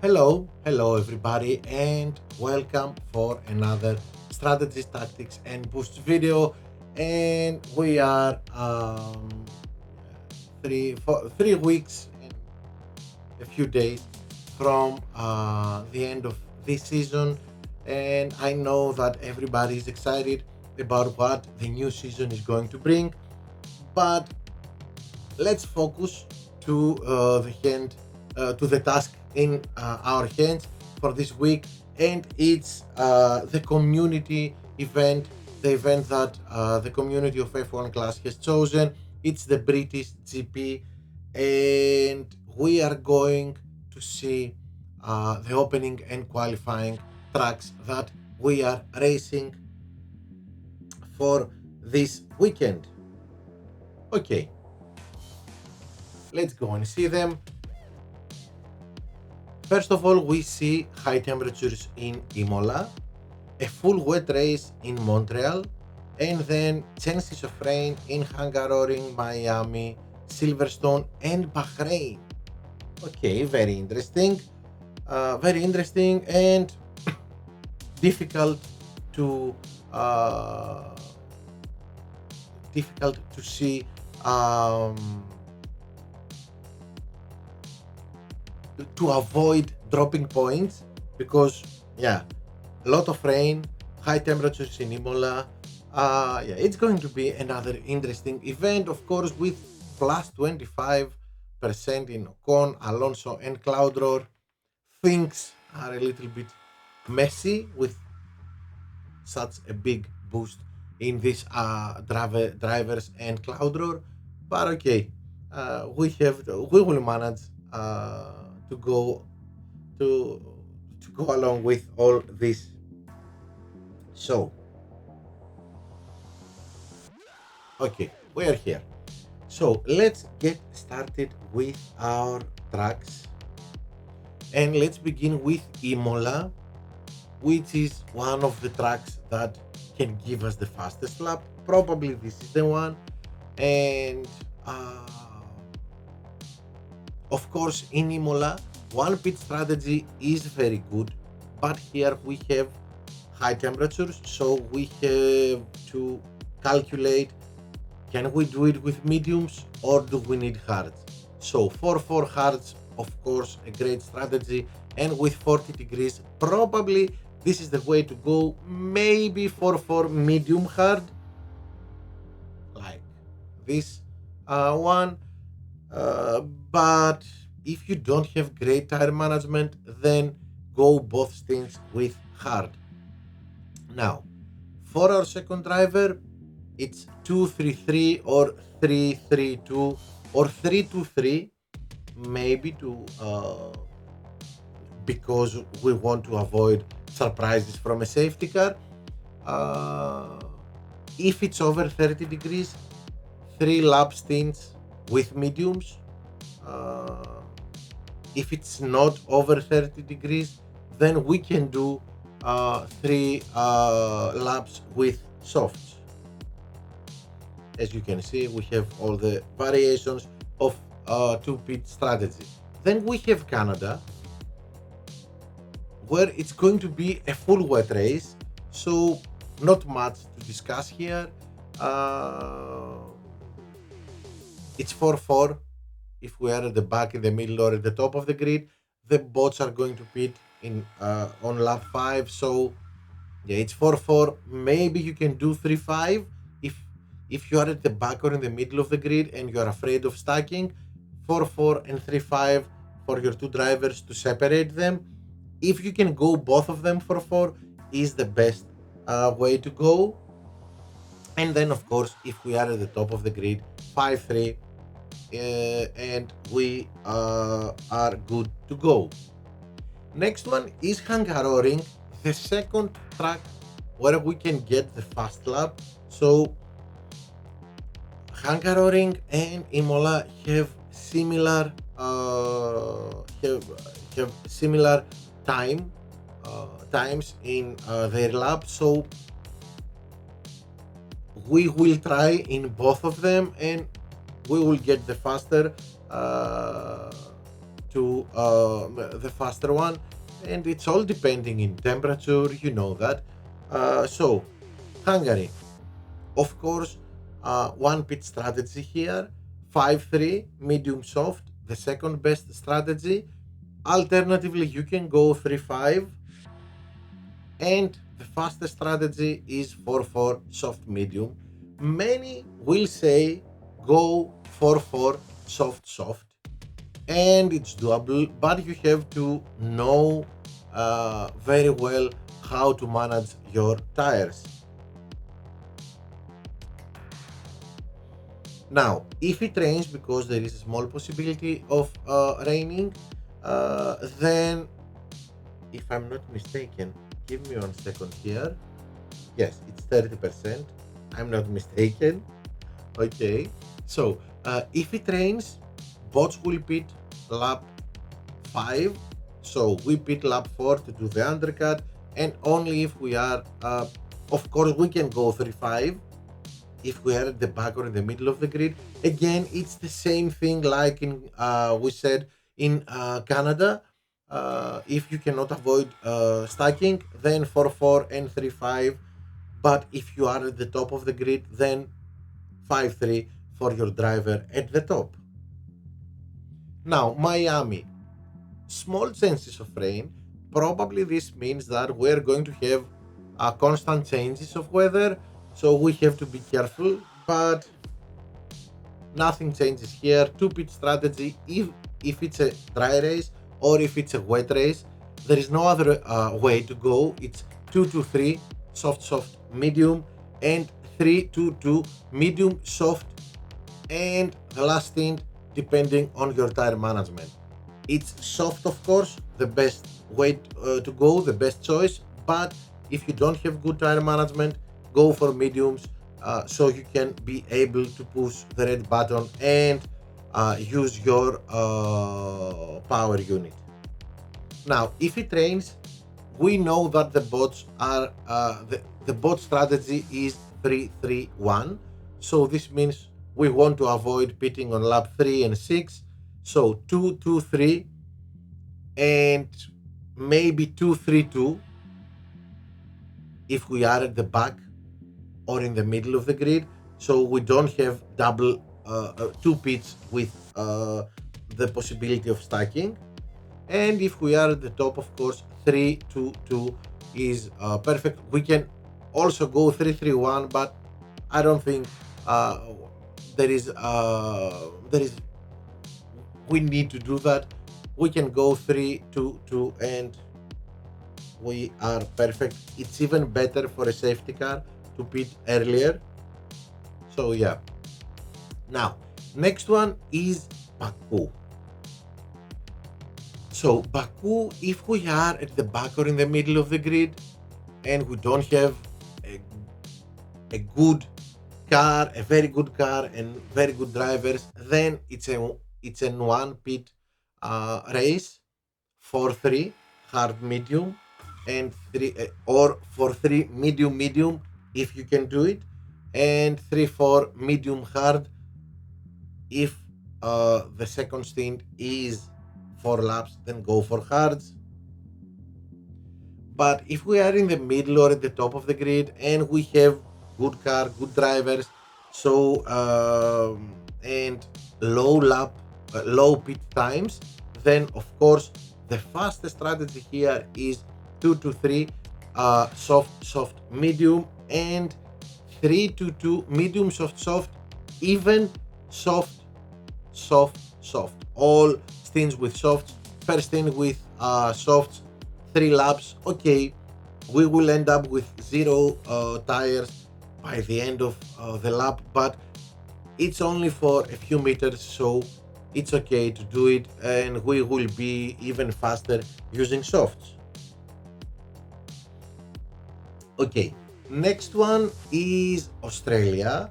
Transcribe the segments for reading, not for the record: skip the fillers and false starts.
Hello everybody, and welcome for another strategies, tactics, and boosts video. And we are 3 weeks and a few days from the end of this season, and I know that everybody is excited about what the new season is going to bring. But let's focus to the task in our hands for this week, and it's the community event, the event that the community of F1 class has chosen. It's the British GP, and we are going to see the opening and qualifying tracks that we are racing for this weekend. Okay, let's go and see them. First of all, we see high temperatures in Imola, a full wet race in Montreal, and then chances of rain in Hungaroring, Miami, Silverstone, and Bahrain. Okay, very interesting, and difficult to uh, see um, to avoid dropping points because yeah, a lot of rain, high temperatures in Imola. Yeah, it's going to be another interesting event, of course, with plus 25% in Ocon, Alonso, and Cloudroar. Things are a little bit messy with such a big boost in these drivers and Cloudroar, but okay, we will manage to go to go along with all this. So, okay, we are here. So let's get started with our tracks, and let's begin with Imola, which is one of the tracks that can give us the fastest lap. Probably this is the one, and of course, in Imola, one pit strategy is very good, but here we have high temperatures, so we have to calculate, can we do it with mediums or do we need hards? So 4 hards, of course, a great strategy, and with 40 degrees, probably this is the way to go. Maybe 4 medium hard, like this one. But if you don't have great tire management, then go both stints with hard. Now, for our second driver, it's 233 or 332 or 323, maybe to because we want to avoid surprises from a safety car. Uh, if it's over 30 degrees, 3 lap stints with mediums. Uh, if it's not over 30 degrees, then we can do 3 laps with softs. As you can see, we have all the variations of two-pit strategy. Then we have Canada, where it's going to be a full wet race, so not much to discuss here. Uh, it's 4-4. If we are at the back, in the middle, or at the top of the grid, the bots are going to pit in on lap 5. So yeah, it's 4-4. Maybe you can do 3-5 if you are at the back or in the middle of the grid and you are afraid of stacking. 4-4 and 3-5 for your two drivers to separate them. If you can go both of them 4-4, is the best way to go. And then, of course, if we are at the top of the grid, 5-3, and we are good to go. Next one is Hungaroring, the second track where we can get the fast lap. So Hungaroring and Imola have similar have similar times in their lap. So we will try in both of them, and we will get the faster uh, to the faster one, and it's all depending in temperature, you know that. So Hungary, of course, one pit strategy here, 5-3 medium soft, the second best strategy. Alternatively, you can go 3-5, and the fastest strategy is 4-4 soft medium. Many will say go 4-4 soft soft, and it's doable, but you have to know very well how to manage your tires. Now, if it rains, because there is a small possibility of raining, then, if I'm not mistaken, give me 1 second here. Yes, it's 30%. I'm not mistaken. Okay. So, if it rains, bots will pit lap 5. So, we pit lap 4 to do the undercut. And only if we are, of course, we can go 3-5 if we are at the back or in the middle of the grid. Again, it's the same thing like in we said in Canada. If you cannot avoid stacking, then 4-4 and 3-5. But if you are at the top of the grid, then 5-3 for your driver at the top. Now, Miami, small chances of rain. Probably this means that we're going to have constant changes of weather, so we have to be careful. But nothing changes here. Two pit strategy. If it's a dry race or if it's a wet race, there is no other way to go. It's 2-3 soft soft medium and 3-2 medium soft, and the last thing depending on your tire management. It's soft, of course, the best way to go, the best choice. But if you don't have good tire management, go for mediums, so you can be able to push the red button and use your power unit. Now, if it rains, we know that the bots are the bot strategy is 3-3-1. So this means we want to avoid pitting on lap 3 and 6. So 2-2-3 and maybe 2-3-2 if we are at the back or in the middle of the grid. So we don't have double two pits with the possibility of stacking. And if we are at the top, of course, 3-2-2 is perfect. We can also go 3-3-1, but I don't think there is we need to do that. We can go 3-2-2 and we are perfect. It's even better for a safety car to pit earlier. So yeah. Now, next one is Baku. So Baku, if we are at the back or in the middle of the grid and we don't have a good car, a very good car and very good drivers, then it's a one pit race, 4-3 hard medium and 3 or 4-3 medium medium if you can do it, and 3-4 medium hard if the second stint is 4 laps, then go for hards. But if we are in the middle or at the top of the grid and we have good car, good drivers, so and low pit times, then of course the fastest strategy here is 2-3 soft medium and 3-2 medium soft, even soft. All stints with softs. First stint with softs, 3 laps. Okay, we will end up with 0 tires by the end of the lap, but it's only for a few meters, so it's okay to do it, and we will be even faster using softs. Okay, next one is Australia.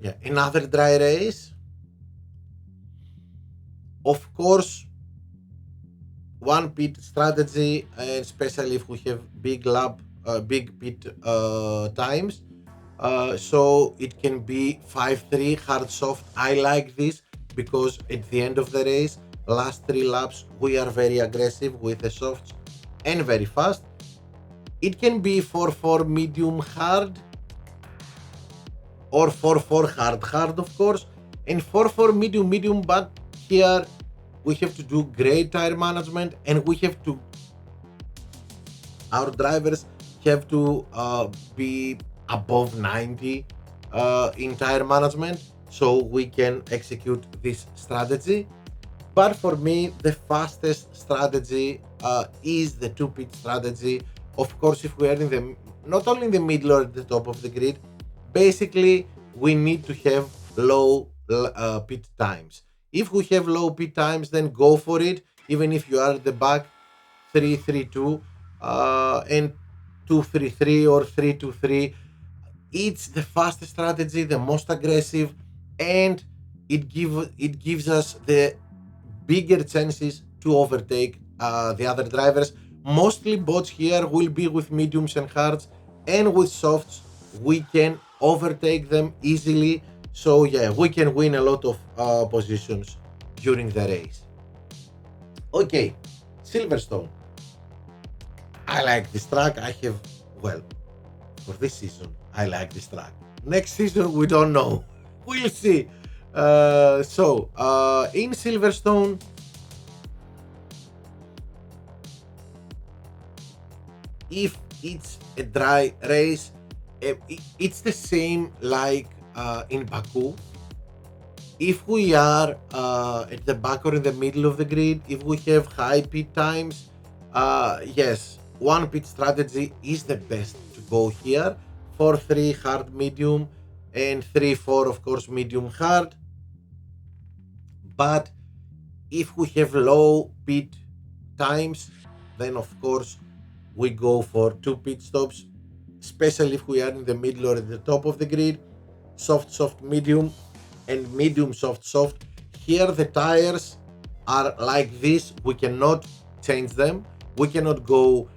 Yeah, another dry race. Of course, one pit strategy, and especially if we have big pit times. So it can be 5-3 hard soft. I like this because at the end of the race, last 3 laps, we are very aggressive with the softs and very fast. It can be 4-4 medium hard or 4-4 hard of course, and 4-4 medium, but here we have to do great tire management, and our drivers have to be above 90 in tire management so we can execute this strategy. But for me, the fastest strategy is the 2-pit strategy. Of course, if we are not only in the middle or at the top of the grid, basically we need to have low pit times. If we have low pit times, then go for it. Even if you are at the back, 3-3-2 and 2-3-3 or 3-2-3, it's the fastest strategy, the most aggressive, and it gives us the bigger chances to overtake the other drivers. Mostly bots here will be with mediums and hards, and with softs we can overtake them easily. So yeah, we can win a lot of positions during the race. Okay, Silverstone. I like this track. For this season, I like this track. Next season, we don't know. We'll see. In Silverstone, if it's a dry race, it's the same like in Baku. If we are at the back or in the middle of the grid, if we have high pit times, yes, 1-pit strategy is the best to go here. 4-3 hard medium and 3-4 of course medium hard. But if we have low pit times, then of course we go for 2 pit stops, especially if we are in the middle or at the top of the grid. Soft, medium, and medium, soft. Here the tires are like this. We cannot change them. We cannot go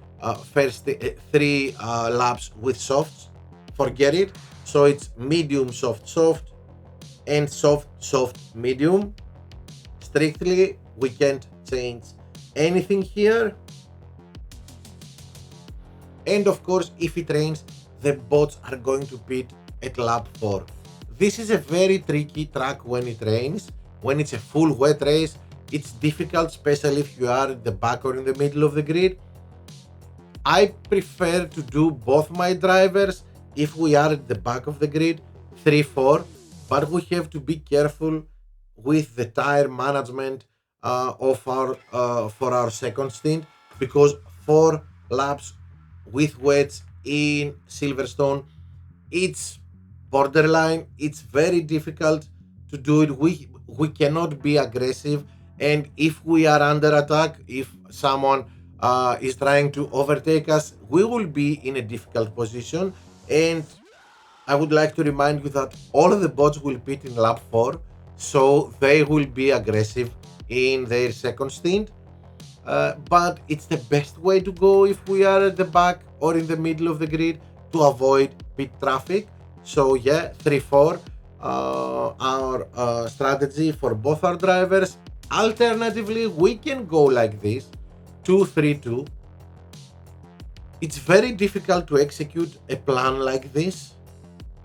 first 3 laps with softs. Forget it. So it's medium, soft, and soft, medium. Strictly, we can't change anything here. And of course, if it rains, the bots are going to pit at lap 4. This is a very tricky track when it rains. When it's a full wet race, it's difficult, especially if you are at the back or in the middle of the grid. I prefer to do both my drivers if we are at the back of the grid, 3-4, but we have to be careful with the tire management for our second stint, because 4 laps with wets in Silverstone, it's borderline. It's very difficult to do it. We cannot be aggressive, and if we are under attack, if someone is trying to overtake us, we will be in a difficult position. And I would like to remind you that all of the bots will pit in lap 4, so they will be aggressive in their second stint. But it's the best way to go if we are at the back or in the middle of the grid to avoid pit traffic. So yeah, 3-4, our strategy for both our drivers. Alternatively, we can go like this, 2-3-2. It's very difficult to execute a plan like this.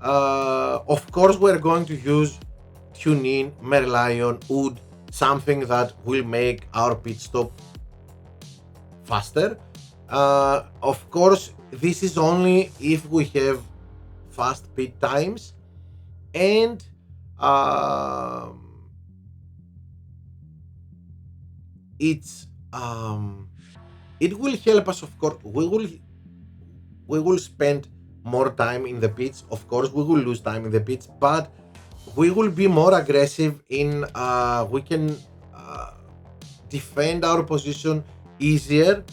Of course, we're going to use tune-in, Merlion, Wood, something that will make our pit stop faster. Of course, this is only if we have fast pit times, and it will help us. Of course, we will spend more time in the pits. Of course, we will lose time in the pits, but we will be more aggressive in we can defend our position easier,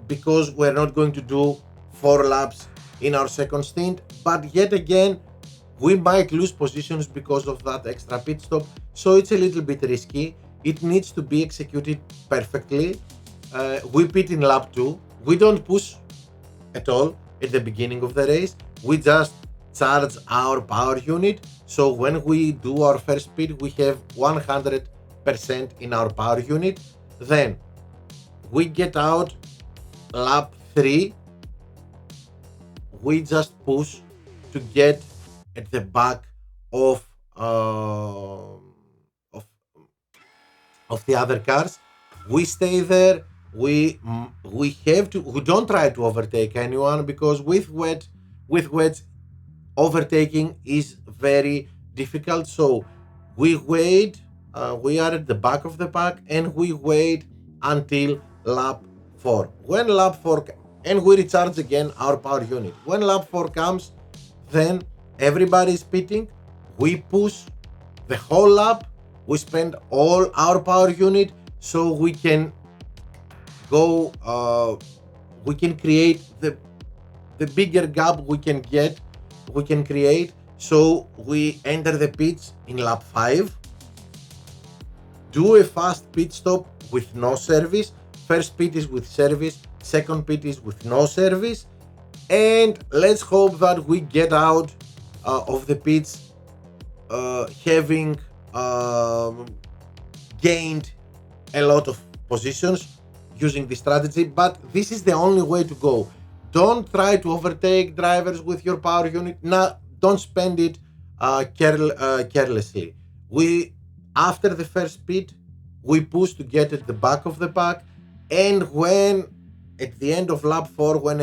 because we're not going to do 4 laps in our second stint. But yet again, we might lose positions because of that extra pit stop, so it's a little bit risky. It needs to be executed perfectly. We pit in lap 2. We don't push at all at the beginning of the race. We just charge our power unit. So when we do our first speed, we have 100% in our power unit. Then we get out lap 3, we just push to get at the back of uh, of of the other cars. We stay there. We have to. We don't try to overtake anyone because with wet overtaking is very difficult. So we wait. We are at the back of the pack, and we wait until lap 4. When lap 4 and we recharge again our power unit. When lap 4 comes, then everybody is pitting. We push the whole lap. We spend all our power unit so we can go. We can create the bigger gap we can get. We can create. So we enter the pits in lap 5. Do a fast pit stop with no service. First pit is with service. Second pit is with no service. And let's hope that we get out of the pits having gained a lot of positions using this strategy, but this is the only way to go. Don't try to overtake drivers with your power unit. Don't spend it carelessly. We After the first pit, we push to get at the back of the pack, and when at the end of lap 4, when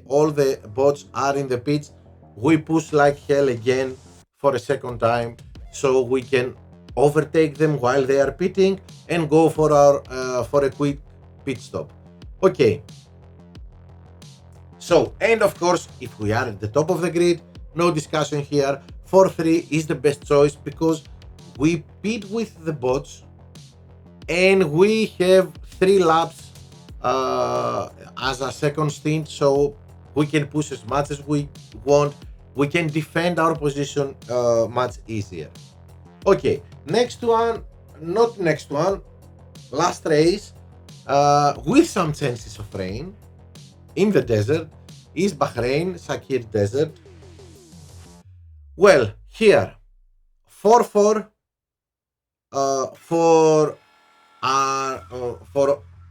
all the bots are in the pits, we push like hell again for a second time, so we can overtake them while they are pitting and go for a quick pit stop. Okay. So, and of course, if we are at the top of the grid, no discussion here. 4-3 is the best choice because we pit with the bots and we have 3 laps as a second stint, so we can push as much as we want. We can defend our position much easier. Okay, last race with some chances of rain in the desert is Bahrain Sakir Desert. Well, here 4-4 for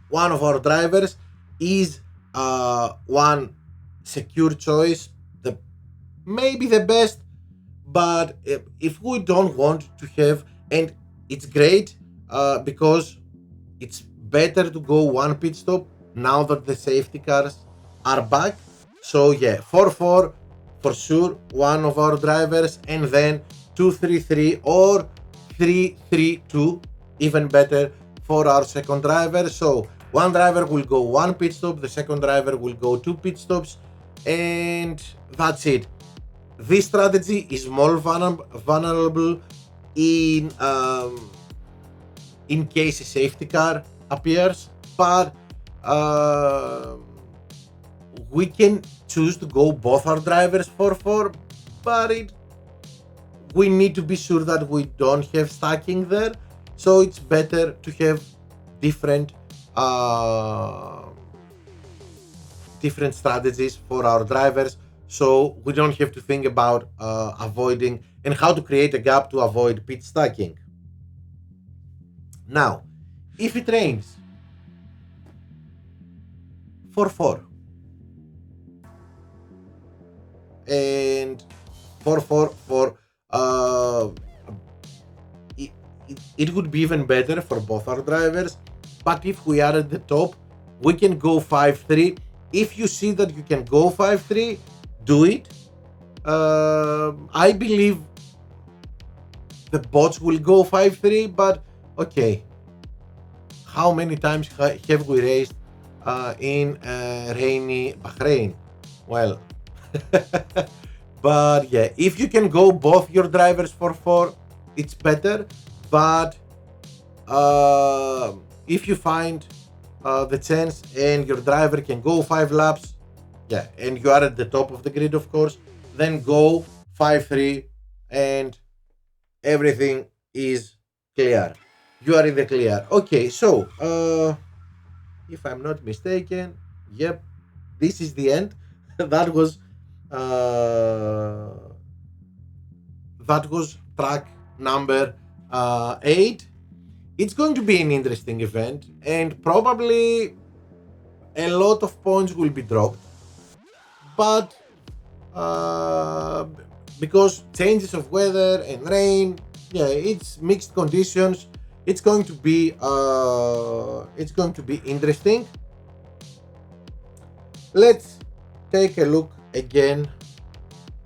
one of our drivers is one secure choice, maybe the best, but if we don't want to have, and it's great because it's better to go one pit stop now that the safety cars are back. So yeah, 4-4 for sure, one of our drivers, and then 2-3-3 or 3-3-2, even better for our second driver. So one driver will go one pit stop, the second driver will go 2 pit stops, and that's it. This strategy is more vulnerable in case a safety car appears, but we can choose to go both our drivers 4-4, but we need to be sure that we don't have stacking there, so it's better to have different strategies for our drivers, so we don't have to think about avoiding and how to create a gap to avoid pit stacking. Now, if it rains, 4-4 and 4-4 for it would be even better for both our drivers, but if we are at the top, we can go 5-3. If you see that you can go 5-3, do it. I believe the bots will go 5-3, but okay, how many times have we raced in rainy Bahrain? Well, but yeah, if you can go both your drivers 4-4, it's better, but if you find the chance and your driver can go 5 laps, yeah, and you are at the top of the grid, of course, then go 5-3 and everything is clear. You are in the clear. Okay, so if I'm not mistaken, yep, this is the end. That was That was track number 8. It's going to be an interesting event, and probably a lot of points will be dropped. But because changes of weather and rain, yeah, it's mixed conditions. It's going to be interesting. Let's take a look again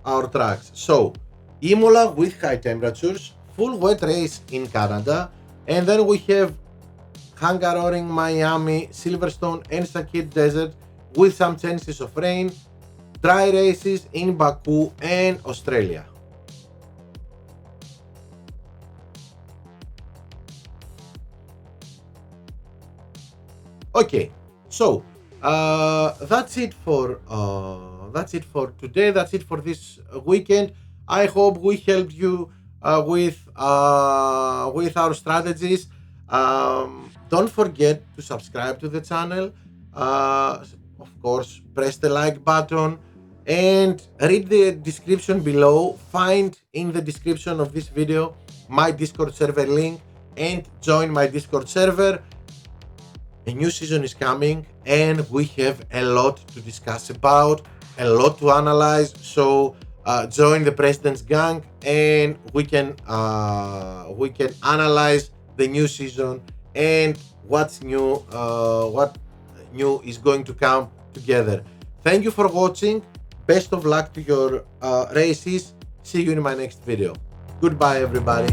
our tracks. So Imola with high temperatures, full wet race in Canada, and then we have Hungaroring, Miami, Silverstone, and Sakir Desert with some chances of rain, dry races in Baku and Australia. Okay, so that's it for today. That's it for this weekend. I hope we helped you with our strategies. Don't forget to subscribe to the channel. Of course, press the like button and read the description below. Find in the description of this video my Discord server link and join my Discord server. A new season is coming and we have a lot to discuss about, a lot to analyze. So join the President's Gang and we can analyze the new season and what new is going to come together. Thank you for watching. Best of luck to your races. See you in my next video. Goodbye, everybody.